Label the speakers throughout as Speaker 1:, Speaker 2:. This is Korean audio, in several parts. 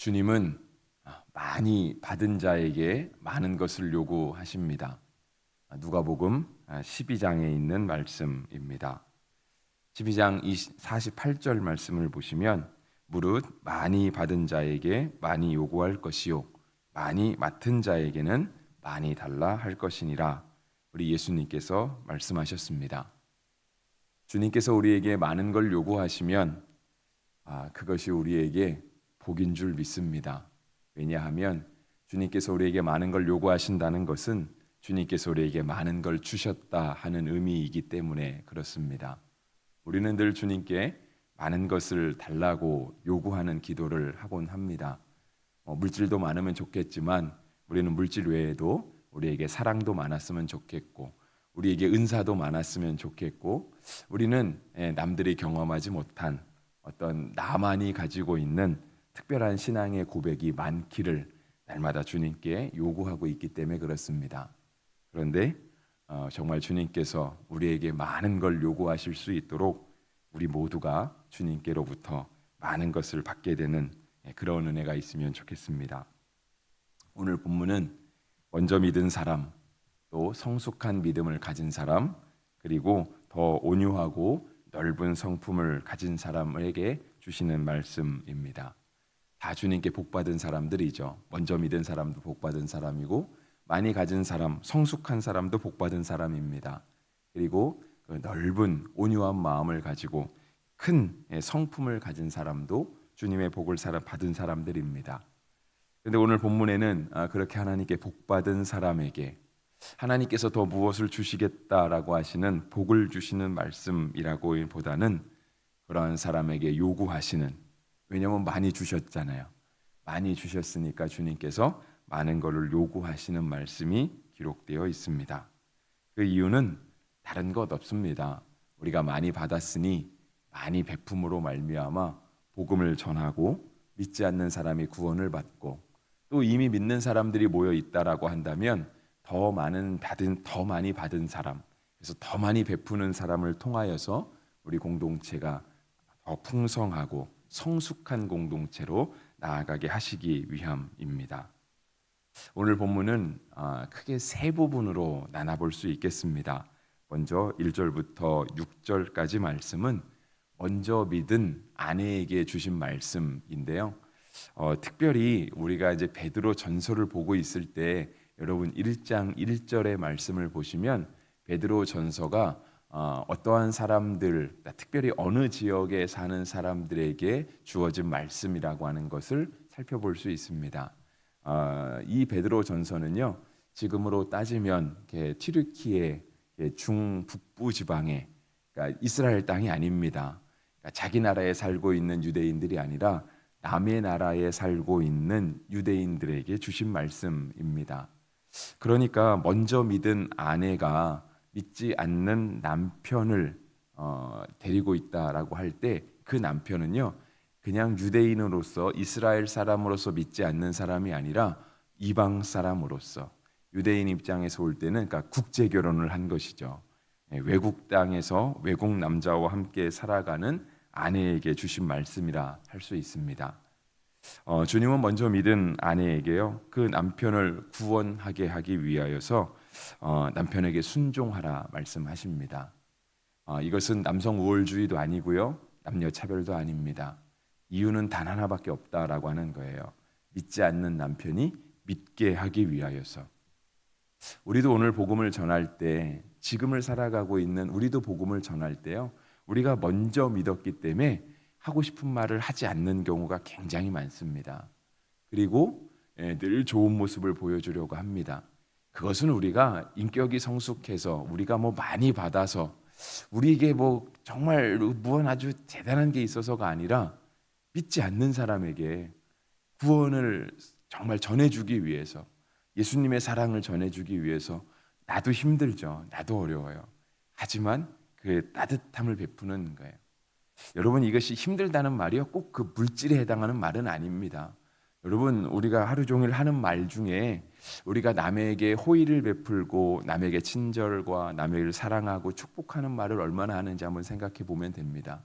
Speaker 1: 주님은 많이 받은 자에게 많은 것을 요구하십니다. 누가복음 12장에 있는 말씀입니다. 12장 48절 말씀을 보시면 무릇 많이 받은 자에게 많이 요구할 것이요 많이 맡은 자에게는 많이 달라 할 것이니라. 우리 예수님께서 말씀하셨습니다. 주님께서 우리에게 많은 걸 요구하시면 그것이 우리에게 복인 줄 믿습니다. 왜냐하면 주님께서 우리에게 많은 걸 요구하신다는 것은 주님께서 우리에게 많은 걸 주셨다 하는 의미이기 때문에 그렇습니다. 우리는 늘 주님께 많은 것을 달라고 요구하는 기도를 하곤 합니다. 물질도 많으면 좋겠지만 우리는 물질 외에도 우리에게 사랑도 많았으면 좋겠고 우리에게 은사도 많았으면 좋겠고 우리는 남들이 경험하지 못한 어떤 나만이 가지고 있는 특별한 신앙의 고백이 많기를 날마다 주님께 요구하고 있기 때문에 그렇습니다. 그런데 정말 주님께서 우리에게 많은 걸 요구하실 수 있도록 우리 모두가 주님께로부터 많은 것을 받게 되는 그런 은혜가 있으면 좋겠습니다. 오늘 본문은 먼저 믿은 사람, 또 성숙한 믿음을 가진 사람, 그리고 더 온유하고 넓은 성품을 가진 사람에게 주시는 말씀입니다. 다 주님께 복받은 사람들이죠. 먼저 믿은 사람도 복받은 사람이고 많이 가진 사람, 성숙한 사람도 복받은 사람입니다. 그리고 그 넓은 온유한 마음을 가지고 큰 성품을 가진 사람도 주님의 복을 받은 사람들입니다. 그런데 오늘 본문에는 그렇게 하나님께 복받은 사람에게 하나님께서 더 무엇을 주시겠다라고 하시는 복을 주시는 말씀이라고 보다는 그러한 사람에게 요구하시는, 왜냐하면 많이 주셨잖아요. 많이 주셨으니까 주님께서 많은 것을 요구하시는 말씀이 기록되어 있습니다. 그 이유는 다른 것 없습니다. 우리가 많이 받았으니 많이 베품으로 말미암아 복음을 전하고 믿지 않는 사람이 구원을 받고 또 이미 믿는 사람들이 모여 있다라고 한다면 더 많이 받은 사람, 그래서 더 많이 베푸는 사람을 통하여서 우리 공동체가 더 풍성하고 성숙한 공동체로 나아가게 하시기 위함입니다. 오늘 본문은 크게 세 부분으로 나눠볼 수 있겠습니다. 먼저 1절부터 6절까지 말씀은 먼저 믿은 아내에게 주신 말씀인데요. 특별히 우리가 이제 베드로 전서를 보고 있을 때 여러분 1장 1절의 말씀을 보시면 베드로 전서가 어떠한 사람들, 특별히 어느 지역에 사는 사람들에게 주어진 말씀이라고 하는 것을 살펴볼 수 있습니다. 이 베드로 전서는요, 지금으로 따지면 튀르키예 중북부 지방에, 그러니까 이스라엘 땅이 아닙니다. 그러니까 자기 나라에 살고 있는 유대인들이 아니라 남의 나라에 살고 있는 유대인들에게 주신 말씀입니다. 그러니까 먼저 믿은 아내가 믿지 않는 남편을 데리고 있다라고 할 때 그 남편은요, 그냥 유대인으로서 이스라엘 사람으로서 믿지 않는 사람이 아니라 이방 사람으로서 유대인 입장에서 올 때는 그러니까 국제 결혼을 한 것이죠. 외국 땅에서 외국 남자와 함께 살아가는 아내에게 주신 말씀이라 할 수 있습니다. 주님은 먼저 믿은 아내에게요, 그 남편을 구원하게 하기 위하여서 남편에게 순종하라 말씀하십니다. 이것은 남성 우월주의도 아니고요, 남녀 차별도 아닙니다. 이유는 단 하나밖에 없다라고 하는 거예요. 믿지 않는 남편이 믿게 하기 위하여서. 우리도 오늘 복음을 전할 때, 지금을 살아가고 있는 우리도 복음을 전할 때요, 우리가 먼저 믿었기 때문에 하고 싶은 말을 하지 않는 경우가 굉장히 많습니다. 그리고 늘 좋은 모습을 보여주려고 합니다. 그것은 우리가 인격이 성숙해서 우리가 많이 받아서 우리에게 정말 무언 아주 대단한 게 있어서가 아니라 믿지 않는 사람에게 구원을 정말 전해주기 위해서, 예수님의 사랑을 전해주기 위해서 나도 힘들죠. 나도 어려워요. 하지만 그 따뜻함을 베푸는 거예요. 여러분, 이것이 힘들다는 말이요, 꼭 그 물질에 해당하는 말은 아닙니다. 여러분, 우리가 하루 종일 하는 말 중에 우리가 남에게 호의를 베풀고 남에게 친절과 남에게 사랑하고 축복하는 말을 얼마나 하는지 한번 생각해 보면 됩니다.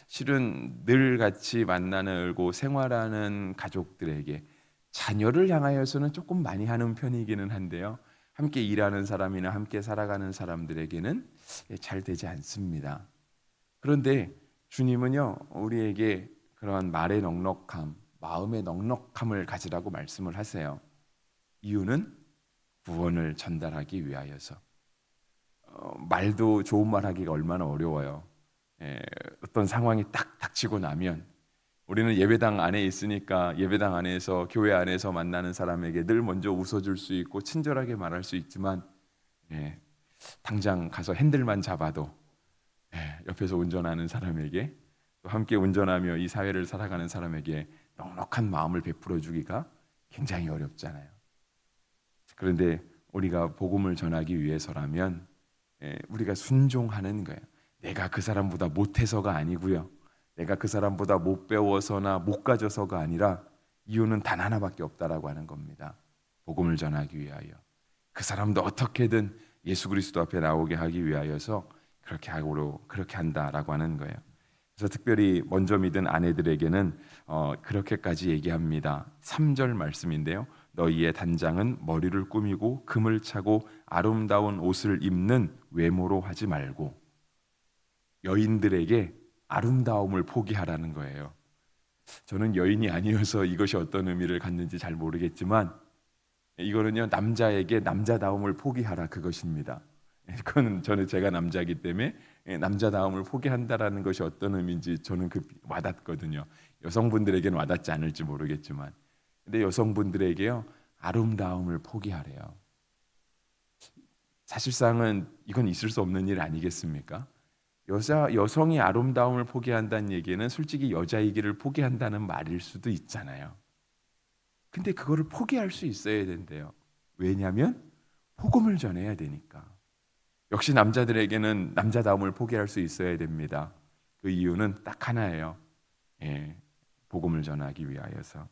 Speaker 1: 실은 늘 같이 만나고 생활하는 가족들에게 자녀를 향하여서는 조금 많이 하는 편이기는 한데요. 함께 일하는 사람이나 함께 살아가는 사람들에게는 잘 되지 않습니다. 그런데 주님은요, 우리에게 그러한 말의 넉넉함, 마음의 넉넉함을 가지라고 말씀을 하세요. 이유는 구원을 전달하기 위하여서. 말도 좋은 말 하기가 얼마나 어려워요. 어떤 상황이 딱 닥치고 나면 우리는 예배당 안에 있으니까 예배당 안에서 교회 안에서 만나는 사람에게 늘 먼저 웃어줄 수 있고 친절하게 말할 수 있지만 당장 가서 핸들만 잡아도 옆에서 운전하는 사람에게 또 함께 운전하며 이 사회를 살아가는 사람에게 넉넉한 마음을 베풀어 주기가 굉장히 어렵잖아요. 그런데 우리가 복음을 전하기 위해서라면 우리가 순종하는 거예요. 내가 그 사람보다 못해서가 아니고요. 내가 그 사람보다 못 배워서나 못 가져서가 아니라 이유는 단 하나밖에 없다라고 하는 겁니다. 복음을 전하기 위하여. 그 사람도 어떻게든 예수 그리스도 앞에 나오게 하기 위하여서 그렇게 한다라고 하는 거예요. 그래서 특별히 먼저 믿은 아내들에게는 그렇게까지 얘기합니다. 3절 말씀인데요. 너희의 단장은 머리를 꾸미고 금을 차고 아름다운 옷을 입는 외모로 하지 말고, 여인들에게 아름다움을 포기하라는 거예요. 저는 여인이 아니어서 이것이 어떤 의미를 갖는지 잘 모르겠지만 이거는요, 남자에게 남자다움을 포기하라, 그것입니다. 그건 제가 남자이기 때문에 남자다움을 포기한다라는 것이 어떤 의미인지 저는 와닿거든요. 여성분들에게는 와닿지 않을지 모르겠지만, 근데 여성분들에게요, 아름다움을 포기하래요. 사실상은 이건 있을 수 없는 일 아니겠습니까? 여성이 아름다움을 포기한다는 얘기는 솔직히 여자이기를 포기한다는 말일 수도 있잖아요. 근데 그거를 포기할 수 있어야 된대요. 왜냐하면 복음을 전해야 되니까. 역시 남자들에게는 남자다움을 포기할 수 있어야 됩니다. 그 이유는 딱 하나예요. 복음을 전하기 위하여서.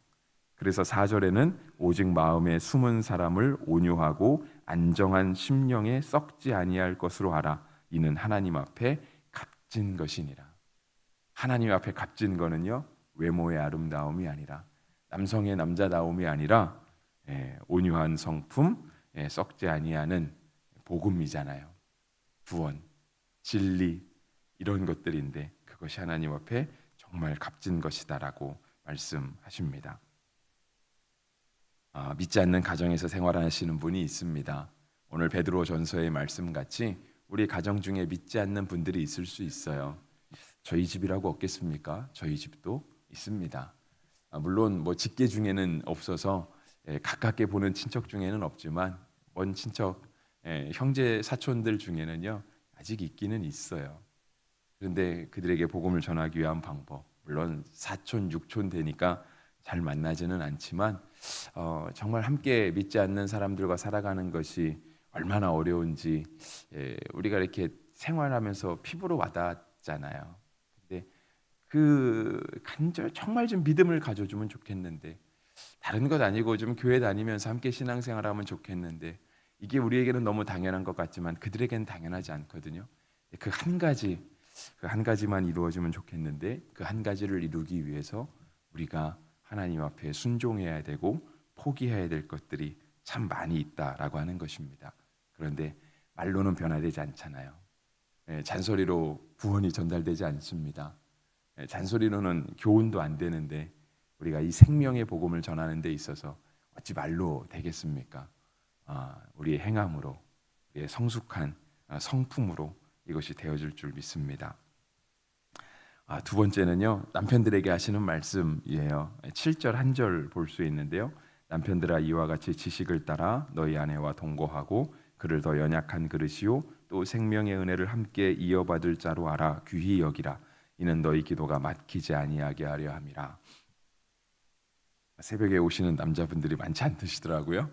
Speaker 1: 그래서 4절에는 오직 마음에 숨은 사람을 온유하고 안정한 심령에 썩지 아니할 것으로 하라. 이는 하나님 앞에 값진 것이니라. 하나님 앞에 값진 거는요, 외모의 아름다움이 아니라, 남성의 남자다움이 아니라 온유한 성품, 썩지 아니하는 복음이잖아요. 구원, 진리, 이런 것들인데 그것이 하나님 앞에 정말 값진 것이다라고 말씀하십니다. 믿지 않는 가정에서 생활하시는 분이 있습니다. 오늘 베드로 전서의 말씀같이 우리 가정 중에 믿지 않는 분들이 있을 수 있어요. 저희 집이라고 없겠습니까? 저희 집도 있습니다. 물론 직계 중에는 없어서 가깝게 보는 친척 중에는 없지만 먼 친척, 형제 사촌들 중에는요, 아직 있기는 있어요. 그런데 그들에게 복음을 전하기 위한 방법, 물론 사촌, 육촌 되니까 잘 만나지는 않지만 정말 함께 믿지 않는 사람들과 살아가는 것이 얼마나 어려운지 우리가 이렇게 생활하면서 피부로 와닿잖아요. 근데 정말 좀 믿음을 가져주면 좋겠는데, 다른 것 아니고 좀 교회 다니면서 함께 신앙생활하면 좋겠는데, 이게 우리에게는 너무 당연한 것 같지만 그들에게는 당연하지 않거든요. 그 한 가지만 이루어지면 좋겠는데, 그 한 가지를 이루기 위해서 우리가 하나님 앞에 순종해야 되고 포기해야 될 것들이 참 많이 있다라고 하는 것입니다. 그런데 말로는 변화되지 않잖아요. 잔소리로 구원이 전달되지 않습니다. 잔소리로는 교훈도 안 되는데 우리가 이 생명의 복음을 전하는 데 있어서 어찌 말로 되겠습니까? 우리의 행함으로, 우리의 성숙한 성품으로 이것이 되어질 줄 믿습니다. 두 번째는요, 남편들에게 하시는 말씀이에요. 7절 한 절 볼 수 있는데요. 남편들아, 이와 같이 지식을 따라 너희 아내와 동거하고 그를 더 연약한 그릇이요 또 생명의 은혜를 함께 이어받을 자로 알아 귀히 여기라. 이는 너희 기도가 막히지 아니하게 하려 함이라. 새벽에 오시는 남자분들이 많지 않으시더라고요.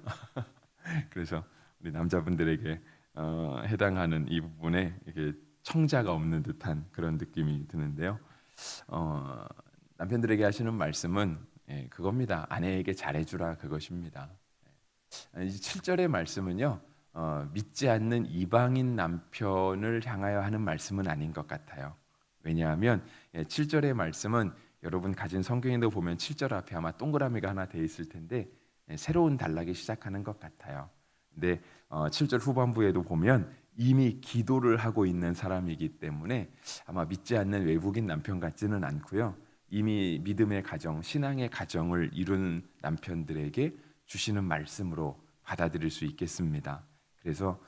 Speaker 1: 그래서 우리 남자분들에게 해당하는 이 부분에 이게 청자가 없는 듯한 그런 느낌이 드는데요. 남편들에게 하시는 말씀은 그겁니다. 아내에게 잘해주라, 그것입니다. 7절의 말씀은요, 믿지 않는 이방인 남편을 향하여 하는 말씀은 아닌 것 같아요. 왜냐하면 7절의 말씀은 여러분 가진 성경에도 보면 7절 앞에 아마 동그라미가 하나 돼 있을 텐데 새로운 단락이 시작하는 것 같아요. 근데 7절 후반부에도 보면 이미 기도를 하고 있는 사람이기 때문에 아마 믿지 않는 외국인 남편 같지는 않고요. 이미 믿음의 가정, 신앙의 가정을 이룬 남편들에게 주시는 말씀으로 받아들일 수 있겠습니다. 그래서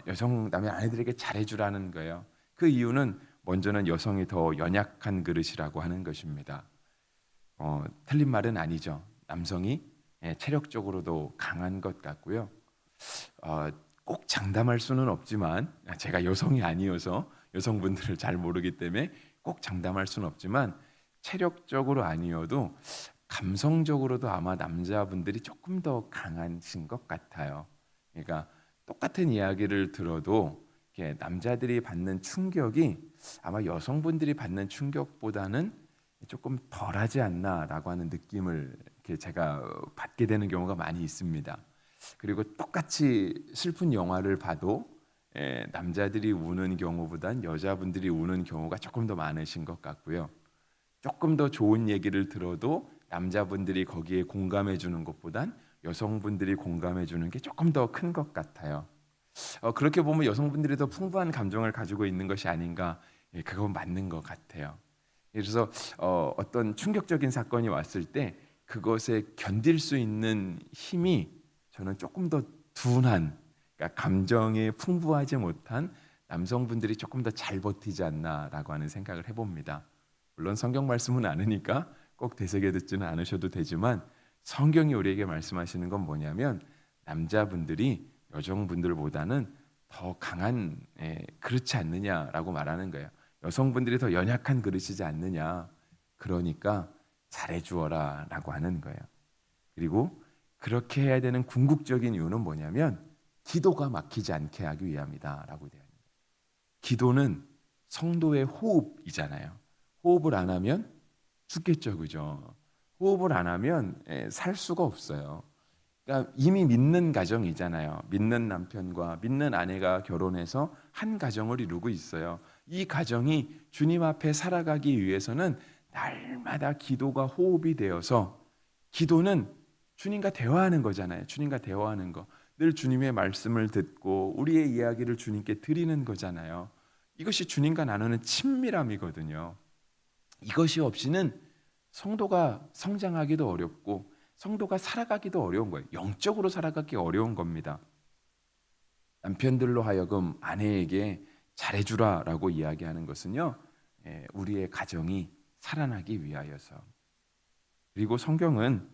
Speaker 1: 여성 남의 아내들에게 잘해주라는 거예요. 그 이유는 먼저는 여성이 더 연약한 그릇이라고 하는 것입니다. 틀린 말은 아니죠. 남성이 체력적으로도 강한 것 같고요. 꼭 장담할 수는 없지만 제가 여성이 아니어서 여성분들을 잘 모르기 때문에 꼭 장담할 수는 없지만 체력적으로 아니어도 감성적으로도 아마 남자분들이 조금 더 강하신 것 같아요. 그러니까 똑같은 이야기를 들어도 남자들이 받는 충격이 아마 여성분들이 받는 충격보다는 조금 덜하지 않나라고 하는 느낌을 제가 받게 되는 경우가 많이 있습니다. 그리고 똑같이 슬픈 영화를 봐도 남자들이 우는 경우보단 여자분들이 우는 경우가 조금 더 많으신 것 같고요. 조금 더 좋은 얘기를 들어도 남자분들이 거기에 공감해 주는 것보단 여성분들이 공감해 주는 게 조금 더 큰 것 같아요. 그렇게 보면 여성분들이 더 풍부한 감정을 가지고 있는 것이 아닌가, 그건 맞는 것 같아요. 그래서 어떤 충격적인 사건이 왔을 때 그것에 견딜 수 있는 힘이 저는 조금 더 둔한, 그러니까 감정이 풍부하지 못한 남성분들이 조금 더 잘 버티지 않나라고 하는 생각을 해봅니다. 물론 성경 말씀은 아니니까 꼭 되새겨 듣지는 않으셔도 되지만 성경이 우리에게 말씀하시는 건 뭐냐면 남자분들이 여성분들보다는 더 강한 그렇지 않느냐라고 말하는 거예요. 여성분들이 더 연약한 그릇이지 않느냐. 그러니까 잘해주어라 라고 하는 거예요. 그리고 그렇게 해야 되는 궁극적인 이유는 뭐냐면 기도가 막히지 않게 하기 위함이다 라고 되어 있는 거예요. 기도는 성도의 호흡이잖아요. 호흡을 안 하면 죽겠죠, 그죠? 호흡을 안 하면 살 수가 없어요. 그러니까 이미 믿는 가정이잖아요. 믿는 남편과 믿는 아내가 결혼해서 한 가정을 이루고 있어요. 이 가정이 주님 앞에 살아가기 위해서는 날마다 기도가 호흡이 되어서 기도는 주님과 대화하는 거잖아요. 주님과 대화하는 거. 늘 주님의 말씀을 듣고 우리의 이야기를 주님께 드리는 거잖아요. 이것이 주님과 나누는 친밀함이거든요. 이것이 없이는 성도가 성장하기도 어렵고 성도가 살아가기도 어려운 거예요. 영적으로 살아가기 어려운 겁니다. 남편들로 하여금 아내에게 잘해주라라고 이야기하는 것은요, 우리의 가정이 살아나기 위하여서. 그리고 성경은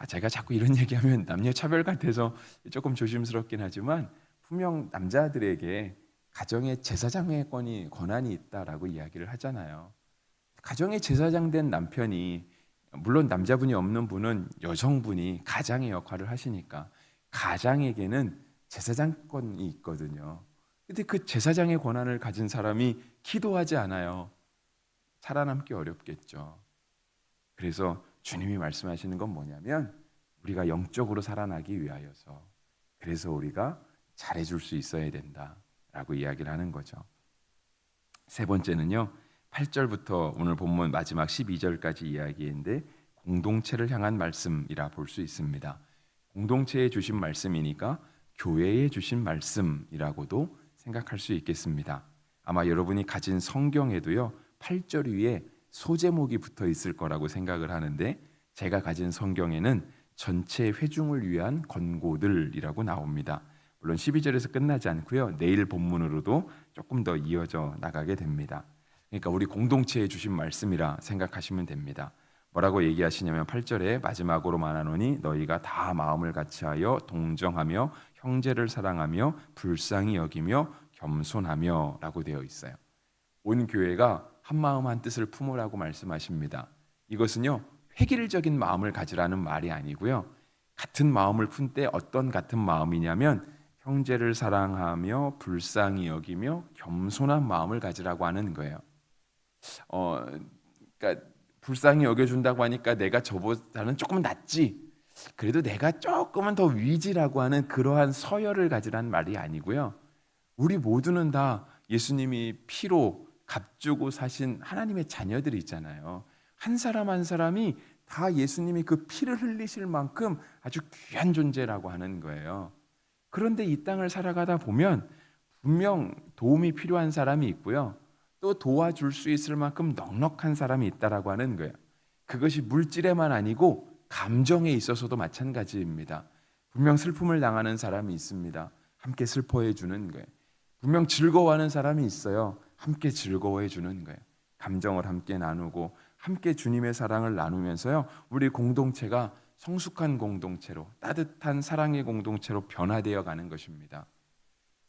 Speaker 1: 제가 자꾸 이런 얘기하면 남녀 차별 같아서 조금 조심스럽긴 하지만 분명 남자들에게 가정의 제사장의 권한이 있다라고 이야기를 하잖아요. 가정의 제사장 된 남편이, 물론 남자분이 없는 분은 여성분이 가장의 역할을 하시니까 가장에게는 제사장권이 있거든요. 근데 그 제사장의 권한을 가진 사람이 기도하지 않아요. 살아남기 어렵겠죠. 그래서 주님이 말씀하시는 건 뭐냐면 우리가 영적으로 살아나기 위하여서, 그래서 우리가 잘해줄 수 있어야 된다라고 이야기를 하는 거죠. 세 번째는요, 8절부터 오늘 본문 마지막 12절까지 이야기인데 공동체를 향한 말씀이라 볼 수 있습니다. 공동체에 주신 말씀이니까 교회에 주신 말씀이라고도 생각할 수 있겠습니다. 아마 여러분이 가진 성경에도요 8절 위에 소제목이 붙어 있을 거라고 생각을 하는데, 제가 가진 성경에는 전체 회중을 위한 권고들이라고 나옵니다. 물론 12절에서 끝나지 않고요, 내일 본문으로도 조금 더 이어져 나가게 됩니다. 그러니까 우리 공동체에 주신 말씀이라 생각하시면 됩니다. 뭐라고 얘기하시냐면 8절에 마지막으로 말하노니 너희가 다 마음을 같이하여 동정하며 형제를 사랑하며 불쌍히 여기며 겸손하며 라고 되어 있어요. 온 교회가 한 마음 한 뜻을 품으라고 말씀하십니다. 이것은요 획일적인 마음을 가지라는 말이 아니고요, 같은 마음을 푼 때 어떤 같은 마음이냐면 형제를 사랑하며 불쌍히 여기며 겸손한 마음을 가지라고 하는 거예요. 그러니까 불쌍히 여겨준다고 하니까 내가 저보다는 조금 낫지, 그래도 내가 조금은 더 위지라고 하는 그러한 서열을 가지라는 말이 아니고요, 우리 모두는 다 예수님이 피로 값주고 사신 하나님의 자녀들이 있잖아요. 한 사람 한 사람이 다 예수님이 그 피를 흘리실 만큼 아주 귀한 존재라고 하는 거예요. 그런데 이 땅을 살아가다 보면 분명 도움이 필요한 사람이 있고요. 또 도와줄 수 있을 만큼 넉넉한 사람이 있다라고 하는 거예요. 그것이 물질에만 아니고 감정에 있어서도 마찬가지입니다. 분명 슬픔을 당하는 사람이 있습니다. 함께 슬퍼해 주는 거예요. 분명 즐거워하는 사람이 있어요. 함께 즐거워해 주는 거예요. 감정을 함께 나누고 함께 주님의 사랑을 나누면서요. 우리 공동체가 성숙한 공동체로, 따뜻한 사랑의 공동체로 변화되어 가는 것입니다.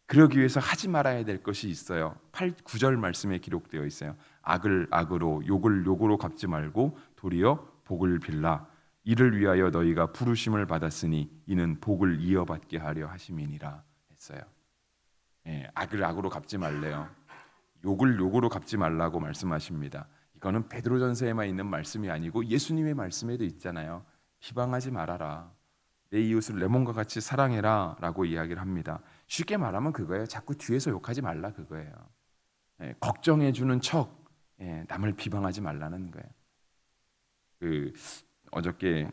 Speaker 1: 그러기 위해서 하지 말아야 될 것이 있어요. 9절 말씀에 기록되어 있어요. 악을 악으로 욕을 욕으로 갚지 말고 도리어 복을 빌라. 이를 위하여 너희가 부르심을 받았으니 이는 복을 이어받게 하려 하심이니라 했어요. 악을 악으로 갚지 말래요. 욕을 욕으로 갚지 말라고 말씀하십니다. 이거는 베드로전서에만 있는 말씀이 아니고 예수님의 말씀에도 있잖아요. 비방하지 말아라. 내 이웃을 내 몸과 같이 사랑해라 라고 이야기를 합니다. 쉽게 말하면 그거예요. 자꾸 뒤에서 욕하지 말라 그거예요. 걱정해 주는 척 남을 비방하지 말라는 거예요. 어저께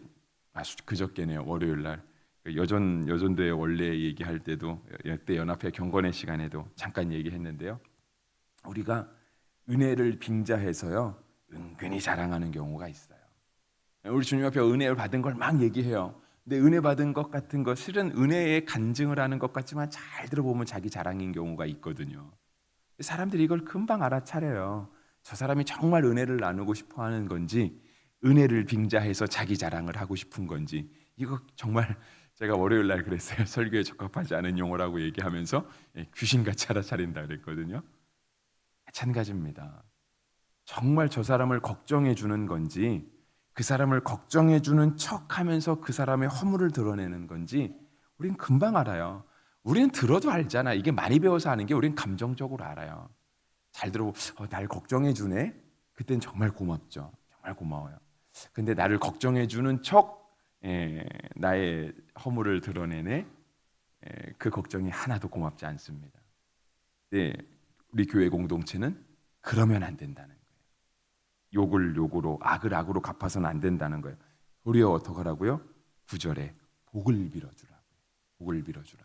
Speaker 1: 그저께네요. 월요일 날 여전도의 원래 얘기할 때도 그때 연합회 경건의 시간에도 잠깐 얘기했는데요. 우리가 은혜를 빙자해서요 은근히 자랑하는 경우가 있어요. 우리 주님 앞에 은혜를 받은 걸 막 얘기해요. 근데 은혜 받은 것 같은 거 실은 은혜에 간증을 하는 것 같지만 잘 들어보면 자기 자랑인 경우가 있거든요. 사람들이 이걸 금방 알아차려요. 저 사람이 정말 은혜를 나누고 싶어 하는 건지 은혜를 빙자해서 자기 자랑을 하고 싶은 건지. 이거 정말 제가 월요일 날 그랬어요. 설교에 적합하지 않은 용어라고 얘기하면서 귀신같이 알아차린다 그랬거든요. 마찬가지입니다. 정말 저 사람을 걱정해 주는 건지 그 사람을 걱정해 주는 척하면서 그 사람의 허물을 드러내는 건지 우린 금방 알아요. 우리는 들어도 알잖아. 이게 많이 배워서 아는 게 우린 감정적으로 알아요. 잘 들어보고 날 걱정해 주네. 그땐 정말 고맙죠. 정말 고마워요. 근데 나를 걱정해 주는 척 나의 허물을 드러내네. 그 걱정이 하나도 고맙지 않습니다. 네, 우리 교회 공동체는 그러면 안 된다는 거예요. 욕을 욕으로 악을 악으로 갚아서는 안 된다는 거예요. 도리어 어떻게 하라고요? 9절에 복을 빌어주라고요. 복을 빌어주라.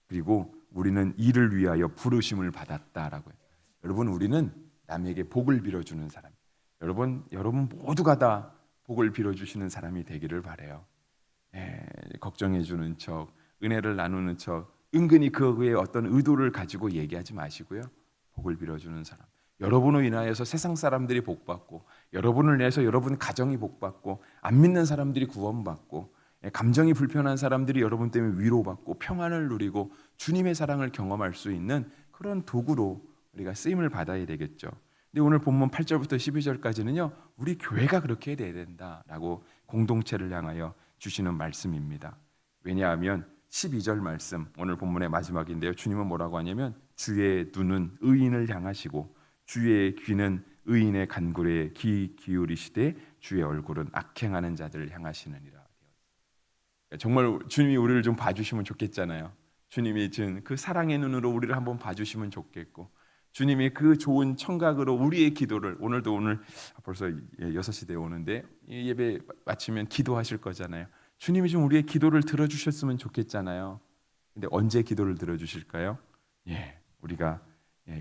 Speaker 1: 그리고 우리는 이를 위하여 부르심을 받았다라고요. 여러분 우리는 남에게 복을 빌어주는 사람. 여러분 모두가 다 복을 빌어주시는 사람이 되기를 바라요. 걱정해주는 척, 은혜를 나누는 척, 은근히 그거에 어떤 의도를 가지고 얘기하지 마시고요. 복을 빌어주는 사람. 여러분을 인하여서 세상 사람들이 복받고, 여러분을 인해서 여러분 가정이 복받고, 안 믿는 사람들이 구원받고, 감정이 불편한 사람들이 여러분 때문에 위로받고 평안을 누리고 주님의 사랑을 경험할 수 있는 그런 도구로 우리가 쓰임을 받아야 되겠죠. 근데 오늘 본문 8절부터 12절까지는요. 우리 교회가 그렇게 돼야 된다라고 공동체를 향하여 주시는 말씀입니다. 왜냐하면 12절 말씀 오늘 본문의 마지막인데요. 주님은 뭐라고 하냐면 주의 눈은 의인을 향하시고 주의 귀는 의인의 간구에 귀 기울이시되 주의 얼굴은 악행하는 자들을 향하시느니라. 정말 주님이 우리를 좀 봐주시면 좋겠잖아요. 주님이 준 그 사랑의 눈으로 우리를 한번 봐주시면 좋겠고 주님이 그 좋은 청각으로 우리의 기도를 오늘 벌써 6시 되어 오는데 예배 마치면 기도하실 거잖아요. 주님이 좀 우리의 기도를 들어주셨으면 좋겠잖아요. 근데 언제 기도를 들어주실까요? 우리가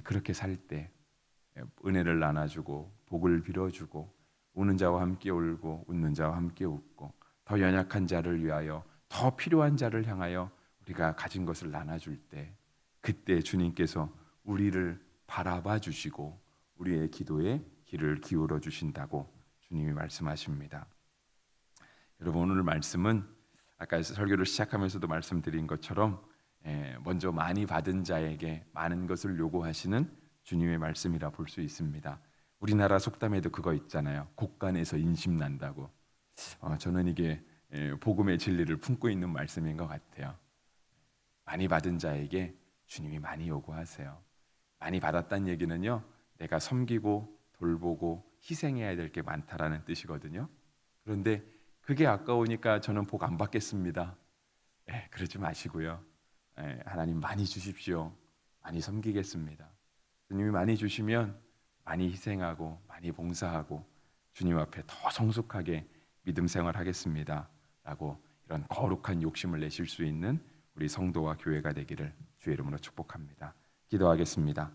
Speaker 1: 그렇게 살 때 은혜를 나눠주고 복을 빌어주고 우는 자와 함께 울고 웃는 자와 함께 웃고 더 연약한 자를 위하여 더 필요한 자를 향하여 우리가 가진 것을 나눠줄 때 그때 주님께서 우리를 바라봐 주시고 우리의 기도에 귀를 기울여 주신다고 주님이 말씀하십니다. 여러분 오늘 말씀은 아까 설교를 시작하면서도 말씀드린 것처럼 먼저 많이 받은 자에게 많은 것을 요구하시는 주님의 말씀이라 볼 수 있습니다. 우리나라 속담에도 그거 있잖아요. 곡간에서 인심 난다고. 저는 이게 복음의 진리를 품고 있는 말씀인 것 같아요. 많이 받은 자에게 주님이 많이 요구하세요. 많이 받았다는 얘기는요. 내가 섬기고 돌보고 희생해야 될 게 많다라는 뜻이거든요. 그런데 그게 아까우니까 저는 복 안 받겠습니다. 그러지 마시고요. 하나님 많이 주십시오. 많이 섬기겠습니다. 주님이 많이 주시면 많이 희생하고 많이 봉사하고 주님 앞에 더 성숙하게 믿음 생활하겠습니다 라고 이런 거룩한 욕심을 내실 수 있는 우리 성도와 교회가 되기를 주의 이름으로 축복합니다. 기도하겠습니다.